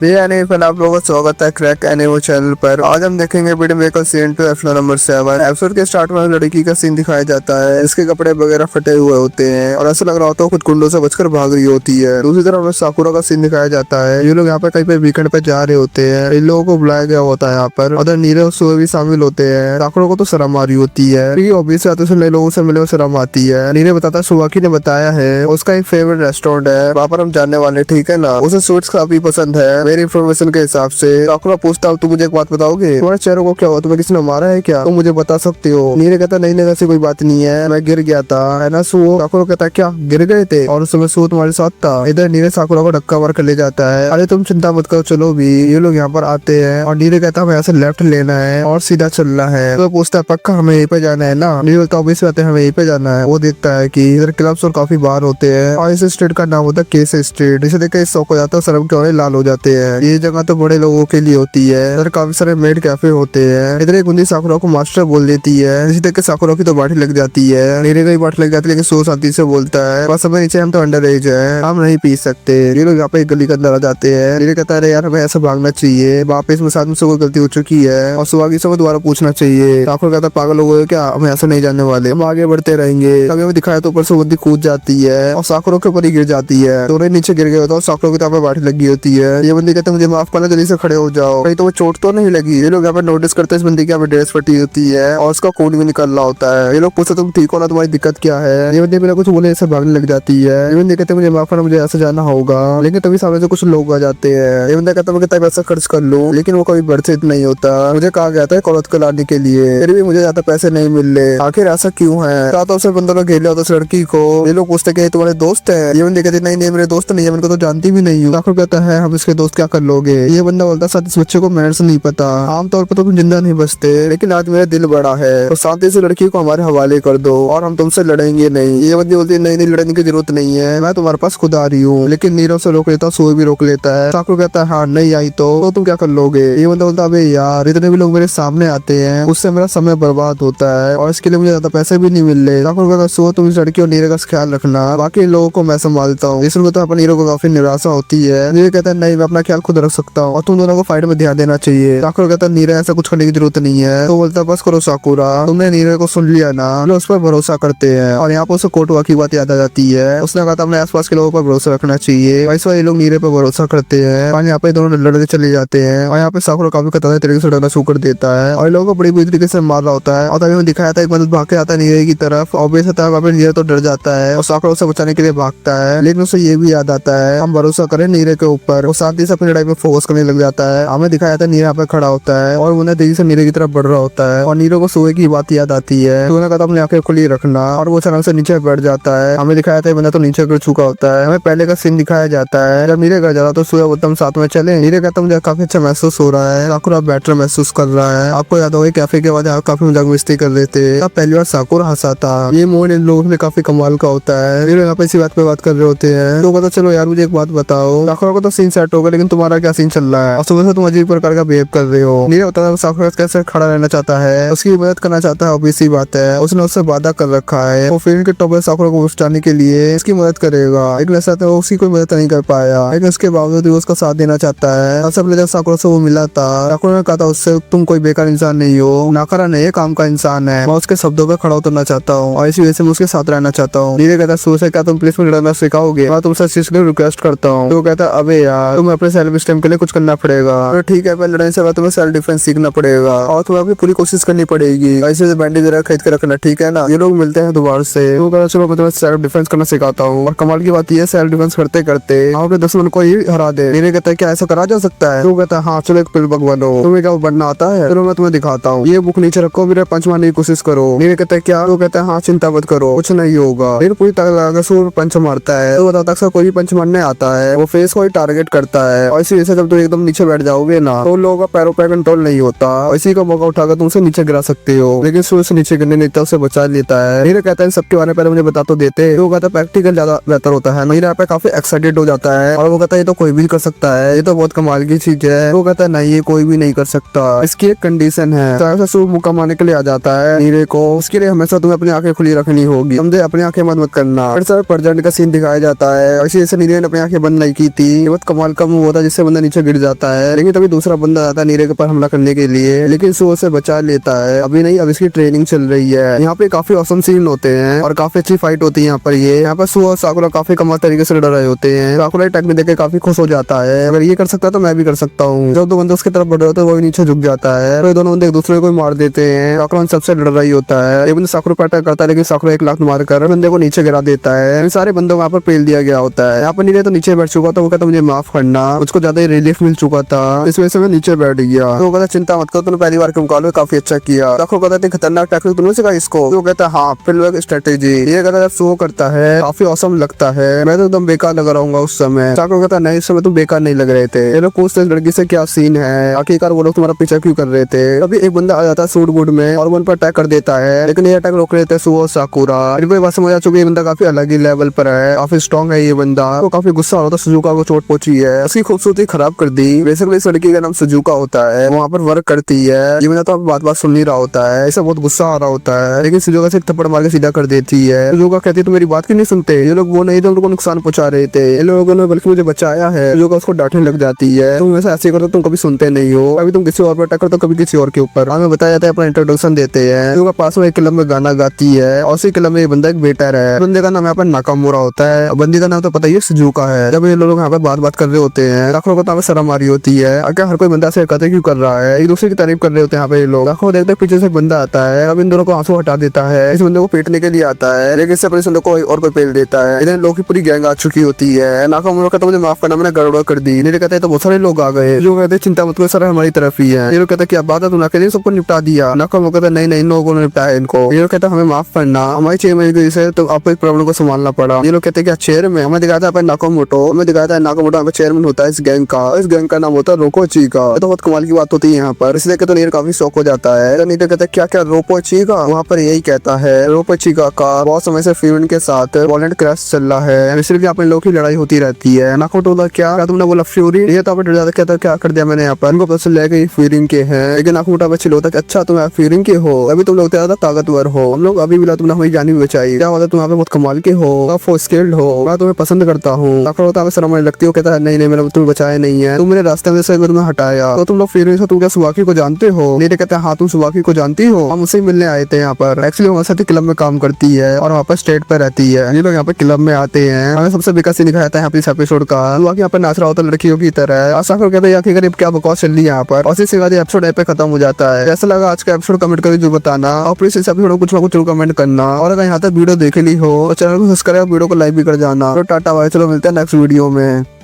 फिर आप लोगों का स्वागत है क्रैक एनिमो चैनल पर। आज हम देखेंगे video maker scene 2 episode number 7। Episode के स्टार्ट में लड़की का सीन दिखाया जाता है। इसके कपड़े वगैरह फटे हुए होते हैं और ऐसा लग रहा होता है खुद कुंडों से बचकर भाग रही होती है। दूसरी तरफ हमें साकुरा का सीन दिखाया जाता है। ये लोग यहाँ पे कहीं पे वीकेंड पे जा रहे होते हैं। इन लोगों को बुलाया गया होता है यहाँ पर। उधर नीरव और सुबह भी शामिल होते हैं। साकुरा को तो शर्म आ रही होती है क्योंकि ऑब्वियस आते से नए लोगों से मिले शर्म आती है। नीरव बताता है सुवाकी ने बताया है उसका एक फेवरेट रेस्टोरेंट है, वहाँ पर हम जानने वाले, ठीक है ना। उसे स्वीट्स काफी पसंद है मेरी इन्फॉर्मेशन के हिसाब से। साकुरा पूछता हूँ, तुम मुझे एक बात बताओगे, तुम्हारे चेहरे को क्या हुआ, तुम्हें किसी ने मारा है क्या, तुम मुझे बता सकते हो। नीरे कहता नहीं नहीं ऐसी कोई बात नहीं है, मैं गिर गया था, है ना सुओ। साकुरा कहता है क्या गिर गए थे और उस समय सुओ तुम्हारे साथ था। इधर नीरे साकुरा को धक्का मार कर ले जाता है। अरे तुम चिंता मत करो, चलो भी। ये लोग यहाँ पर आते हैं और नीरे कहता है हमें ऐसे लेफ्ट लेना है और सीधा चलना है। तो पूछता है पक्का हमें यहीं पे जाना है ना। नीरे बोलता है ऑब्वियस बात है हमें यहीं पे जाना है। वो देखता है कि इधर क्लब्स और काफी बार होते हैं और इस स्ट्रीट का नाम होता है केस स्ट्रीट। इसे देख शौक हो जाता है, शर्म के मारे लाल हो जाते हैं। ये जगह तो बड़े लोगों के लिए होती है। इधर काफी सारे मेड कैफे होते हैं। इधर एक बंदी साकुरा को मास्टर बोल देती है। इसी देख के साकुरा की तो बाठी लग जाती है, नीरे का ही बाठी लग जाती है। लेकिन सो शांति से बोलता है बस हमें नीचे, हम तो अंडर एज है, हम नहीं पी सकते। ये लोग यहाँ पे एक गली के अंदर आ जाते हैं। नीरे कहता है यार हमें ऐसा भागना चाहिए, वापस में साथ में से कोई गलती हो चुकी है और सुहागी से दोबारा पूछना चाहिए। साकुरा कहता है पागल हो गए क्या, हम ऐसा नहीं जानने वाले, हम आगे बढ़ते रहेंगे। तभी हमें दिखाया तो ऊपर से बंदी कूद जाती है और साकुरा के ऊपर ही गिर जाती है। दोनों नीचे गिर गए होता है। साकुरा की तो यहाँ पे बाठी लगी होती है। ये बंदी कहते मुझे माफ करना, जल्दी से खड़े हो जाओ, कहीं तो वो चोट तो नहीं लगी। ये लोग यहाँ पे नोटिस करते हैं इस बंदी की यहाँ पे ड्रेस फटी होती है और उसका खून भी निकल रहा होता है। ये लोग पूछते तुम ठीक हो ना, तुम्हारी दिक्कत क्या है। ये बंदी बिना कुछ बोले ऐसे भागने लग जाती है। ये बंदी कहते मुझे माफ करना, मुझे ऐसे जाना होगा। लेकिन तभी सामने से कुछ लोग आ जाते हैं। ये बंदा कहता मैं कितना पैसा खर्च कर लूं, लेकिन वो कभी बर्थित नहीं होता। मुझे कहा गया था एक औरत को लाने के लिए, फिर भी मुझे ज्यादा पैसे नहीं मिल रहे, आखिर ऐसा क्यों है। साथ उसे बंदों ने घेर लिया होता उस लड़की को। ये लोग पूछते कि तुम्हारे दोस्त है। ये बंदी कहती नहीं नहीं मेरे दोस्त नहीं है, मेरे को तो जानती भी नहीं हूँ। आखिर कहता है हम इसके दोस्त क्या कर लोगे। ये बंदा बोलता साथ इस बच्चे को मैनर्स नहीं पता, आमतौर पर तो तुम जिंदा नहीं बचते, लेकिन आज मेरा दिल बड़ा है तो शांति से लड़की को हमारे हवाले कर दो और हम तुमसे लड़ेंगे नहीं। ये बंदी बोलती है नहीं नहीं लड़ने की जरूरत नहीं है, मैं तुम्हारे पास खुद आ रही हूँ। लेकिन नीरव से रोक लेता, सोए भी रोक लेता है। साकुरा कहता है हाँ नहीं आई तो तुम क्या कर लोगे। ये बंदा बोलता है यार इतने भी लोग मेरे सामने आते हैं, उससे मेरा समय बर्बाद होता है और इसके लिए मुझे ज्यादा पैसे भी नहीं मिल रहे। साकुरा कहता सो तुम इस लड़की और नीरव का ख्याल रखना, बाकी लोगों को मैं संभालता हूँ। इसमें तो अपने नीरव को काफी निराशा होती है। नीरव कहता है नहीं मैं अपना ख्याल खुद रख सकता हूँ और तुम दोनों को फाइट में ध्यान देना चाहिए। साकुरा कहता है नीरव ऐसा कुछ करने की जरूरत नहीं है। तो बोलता बस करो साकुरा, तुमने नीरव को सुन लिया ना, लोग उस पर भरोसा करते हैं। और यहाँ पर उसे कोटवा की बात याद आ जाती है। उसने कहा था अपने आसपास के लोगों पर भरोसा रखना चाहिए, वैसे ये लोग नीरव पर भरोसा करते हैं और यहाँ पे दोनों लड़ते चले जाते हैं। और यहाँ पे साकुरा काफी खतरनाक तरीके से डरना शुरू कर देता है और लोगों को बड़ी बुरी तरीके से मार रहा होता है। और तभी हमें दिखाया था एक बंदा भाग के आता है नीरव की तरफ और बेस नीरव तो डर जाता है और साकुरा उसे बचाने के लिए भागता है। लेकिन उसे ये भी याद आता है हम भरोसा करें नीरव के ऊपर। वो शांति से अपनी लड़ाई में फोकस करने लग जाता है। हमें दिखाया था नीरव यहाँ पे खड़ा होता है और उन्हें तेजी से नीरव की तरफ बढ़ रहा होता है और नीरव को सोए की बात याद आती है। तो उन्होंने कहा अपनी आंखें खुली रखना और वो अचानक से नीचे बैठ जाता है। हमें दिखाया था बंदा तो नीचे गिर चुका होता है। हमें पहले का सीन दिखाया जाता है जब नीरव घर जा रहा तो सोया बोलता हम साथ में चले। नीरव कहता मुझे काफी अच्छा महसूस हो रहा है, साकुरा बेटर महसूस कर रहा है। आपको याद होगा कैफे के बाद आप काफी मजाक मस्ती कर रहे थे, तब पहली बार साकुरा हंसा था। ये मोड इन लोगों में काफी कमाल का होता है। नीरव यहाँ पे इसी बात पे बात कर रहे होते हैं। तो कहता चलो यार मुझे एक बात बताओ, साकुरा को तो सीन सेट होगा लेकिन तुम्हारा क्या सीन चल रहा है और सुबह से तुम अजीब प्रकार का बिहेव कर रहे हो। नीरव बताता है साकुरा कैसे खड़ा रहना चाहता है, उसकी मदद करना चाहता है, ऑब्वियस सी बात है। उसने उससे वादा कर रखा है वो फिल्म के टॉप साकुरा को उठाने के लिए इसकी मदद करेगा, लेकिन ऐसा तो उसकी कोई मदद नहीं कर पाया। लेकिन उसके बावजूद भी उसका साथ देना चाहता है। सबसे पहले जब साकुरा से वो मिला था साकुरा ने कहा था उससे तुम कोई बेकार इंसान नहीं हो, नाकारा नहीं है, काम का इंसान है। मैं उसके शब्दों पे खड़ा उतरना चाहता हूँ और इसी वजह से मैं उसके साथ रहना चाहता हूँ। नीरव कहता है सोचे क्या तुम पुलिस में लड़ना सिखाओगे, मैं तुमसे इस चीज के लिए रिक्वेस्ट करता हूँ। तो कहता है अबे यार तुम्हें अपने सेल्फ स्टेम के लिए कुछ करना पड़ेगा। तो ठीक है पहले लड़ने से बाद तुम्हें सेल्फ डिफेंस सीखना पड़ेगा और तुम्हें अपनी पूरी कोशिश करनी पड़ेगी। ऐसे बैंडेज वगैरह खरीद के रखना, ठीक है ना। ये लोग मिलते हैं दोबारा से। तो कहता चलो मैं तुम्हें सेल्फ डिफेंस करना सिखाता हूँ। और कमाल की बात यह सेल्फ डिफेंस करते करते अपने दुश्मन को ही हरा दे। नीरव कहता है क्या ऐसा करा जा सकता है। तो कहता है हाँ चलो एक पिल बग बनो, तुम्हें क्या बनना आता है, चलो मैं तुम्हें दिखाता हूँ। ये बुक नीचे रखो, मेरे पंच मारने की कोशिश करो। नीरव कहता है क्या। तो कहता है हाँ चिंता मत करो कुछ नहीं होगा। फिर पूरी तरह से पंच मारता है। तो बताता अक्सर कोई भी पंच मारने आता है वो फेस को ही टारगेट करता है और इसी वजह से जब तुम एकदम नीचे बैठ जाओगे ना तो लोगों का पैरों पर कंट्रोल नहीं होता, इसी का मौका उठाकर तुम उसे नीचे गिरा सकते हो। लेकिन सूर्य से नीचे गिरने नहीं देता, उसे बचा लेता है। नीरव कहता है सबके बारे में पहले मुझे बता तो देते। वो कहता है प्रैक्टिकल ज्यादा बेहतर होता है। नीरव पे काफी एक्साइटेड हो जाता है और वो कहता है ये तो कोई भी कर सकता है, ये तो बहुत कमाल की चीज है। वो कहता है नहीं ये कोई भी नहीं कर सकता, इसकी एक कंडीशन है। मुक्का मारने के लिए आ जाता है नीरव को, उसके लिए हमेशा तुम्हें अपनी आंखें खुली रखनी होगी, समझे, अपनी आंखें बंद मत करना। फिर सर प्रेजेंट का सीन दिखाया जाता है। ऐसे नीरव ने अपनी आंखें बंद नहीं की थी, बहुत कमाल का मूव होता है जिससे बंदा नीचे गिर जाता है, लेकिन तभी दूसरा बंदा आता है नीरे के ऊपर हमला करने के लिए, लेकिन सुओ से बचा लेता है। अभी नहीं, अब इसकी ट्रेनिंग चल रही है। यहाँ पे काफी औसम सीन होते हैं और काफी अच्छी फाइट होती है यहाँ पर। ये यहाँ पर सुओ और साकुरा काफी कमाल तरीके से लड़ रहे होते हैं। साकुरा टेक्निक देख के काफी खुश हो जाता है, अगर ये कर सकता है तो मैं भी कर सकता हूँ। जब दो बंदे उसकी तरफ बढ़ रहे होते हैं वो भी नीचे झुक जाता है, तो ये दोनों बंदे एक दूसरे को मार देते हैं। साकुरा सबसे लड़ रही होता है, एक बंदा साकुरा पर अटैक करता है, लेकिन साकुरा 1 लाख मारकर बंदे को नीचे गिरा देता है। सारे बंदों को यहाँ पर पेल दिया गया होता है। यहाँ पर नीले तो नीचे बैठ चुका था, वो कहता मुझे माफ करना, उसको ज्यादा रिलीफ मिल चुका था, इस वजह से मैं नीचे बैठ गया। तो वो कहता चिंता मत करो, तूने पहली बार के मुकाबले काफी अच्छा किया। साकुरा कहता है खतरनाक टेक्निक तुमने सिखाई इसको? वो कहता है हाँ, फिर स्ट्रेटेजी। ये कहता है सुओ करता है काफी औसम लगता है, मैं तो एकदम बेकार लग रहा हूँ उस समय। साकुरा कहता है नहीं, इस समय तुम बेकार नहीं लग रहे थे। ये लोग पूछते लड़की से क्या सीन है, आखिरकार वो लोग तुम्हारा पीछा क्यों कर रहे थे। अभी एक बंदा आ जाता है सूट बूट में और उन पर अटैक कर देता है, लेकिन ये अटैक रोक लेते हैं सुओ और साकुरा। बात समझ आ चुकी है, बंदा काफी अलग ही लेवल पर है, काफी स्ट्रॉन्ग है ये बंदा। तो काफी गुस्सा हो रहा था, सुजुका को चोट पहुंची है, उसकी खूबसूरती खराब कर दी। बेसिकली इस लड़की का नाम सुजुका होता है, वहाँ पर वर्क करती है। ये बंदा तो बात बात सुन नहीं रहा होता है, इसे बहुत गुस्सा आ रहा होता है, लेकिन सुजुका से थप्पड़ मार के सीधा कर देती है। सुजुका कहती है तुम मेरी बात क्यों नहीं सुनते, ये लोग वो नहीं थे, उनको नुकसान पहुंचा रहे थे, इन लोगों ने बल्कि मुझे बचाया है। सुजुका उसको डांटने लग जाती है, तुम वैसे ऐसे करते तुम कभी सुनते नहीं हो, कभी तुम किसी और पर अटैक करते हो, कभी किसी और के ऊपर। हमें बताया जाता है, अपना इंट्रोडक्शन देते हैं। सुजुका पास में एक क्लब में गाना गाती है और उसी क्लब में ये बंदा एक वेटर है। बंदे का नाम यहाँ पर नाकामुरा होता है, बंदी का नाम तो पता ही है सुजुका है। जब ये लोग यहाँ पे बात कर रहे होते हैं, लाखों को तो शर्म आ रही होती है, क्या हर कोई बंदा से कहते क्यों कर रहा है, एक दूसरे की तारीफ कर रहे होते हैं यहाँ पे ये लोग। लाखों देखते पीछे से एक बंदा आता है, अब इन दोनों को आंसू हटा देता है, इस बंदे को पीटने के लिए आता है, लेकिन इससे अपने बंदे को और कोई पेल देता है। इधर लोग की पूरी गैंग आ चुकी होती है। नाकामुरा कहता मुझे माफ करना, मैंने गड़बड़ कर दी। नहीं कहते तो बहुत सारे लोग आ गए, जो कहते चिंता मत करो सर हमारी तरफ ही है। ये लोग कहते क्या बात है, तुम अकेले सबको निपटा दिया। नाकामुरा कहता नहीं नहीं, इन लोगों ने निपटाया इनको। ये लोग कहता हमें माफ करना, हमारी 6 महीने की वजह से तो आपको एक प्रॉब्लम को संभालना पड़ा। ये लोग कहते हैं चेयर में हमें दिखाया था नाकामोटो, हमें दिखाया था नाकामोटो चेयरमैन होता है इस गैंग का, इस गैंग का नाम होता है रोकोची का। तो बहुत कमाल की बात होती है यहाँ पर, इसलिए तो नीर काफी शौक हो जाता है। तो नीर कहता है क्या क्या रोकोची का, वहाँ पर यही कहता है रोकोची का बहुत समय से फ्यूरिन के साथ वॉलेंट क्रैश चल रहा है, सिर्फ यहाँ पे लोग की लड़ाई होती रहती है। नाकामोटो क्या तुमने बोला फ्यूरी, ये तो डर जाता कहता क्या कर दिया मैंने यहाँ पर, उनको पता ले गई फ्यूरिन के हैं, लेकिन नाकामोटो पे चिल होता है अच्छा तुम फ्यूरिन के हो, अभी तुम लोग ज्यादा ताकतवर हो, हम लोग अभी भी तुमने हमारी जान भी बचाई, क्या होता तुम यहाँ पे बहुत कमाल के हो, स्किल्ड हो, मैं तुम्हें पसंद करता हूँ। होता है शर्म लगती हो, कहता है नहीं नहीं मैंने तुम्हें बचाया नहीं है, तुम मेरे रास्ते में से तुम्हें हटाया। तो तुम लोग फिर तुम क्या सुवाकी को जानते हो? नीरे कहते हैं हाँ तुम सुवाकी को जानती हो, हम उससे मिलने आए थे यहाँ पर। एक्चुअली हमारे साथ क्लब में काम करती है और वहाँ पर स्टेट पर रहती है। ये लोग यहाँ पे क्लब में आते हैं, हमें सबसे विकास दिखाया था यहाँ पे इस एपिसोड का। सुवाकी यहाँ पर नाच रहा होता है लड़कियों की तरह। आशा को कहते हैं गरीब क्या बकवास चल रही है यहाँ पर, और इसी बाद एपिसोड पे खत्म हो जाता है। ऐसा लगा आज का एपिसोड कमेंट करके जो बताना, और प्लीज इस एपिसोड कुछ ना कुछ कमेंट करना, और अगर यहाँ तक वीडियो देख ली हो तो चैनल को सब्सक्राइब वीडियो को लाइक भी कर जाना। तो टाटा बाय, चलो मिलते हैं नेक्स्ट वीडियो में।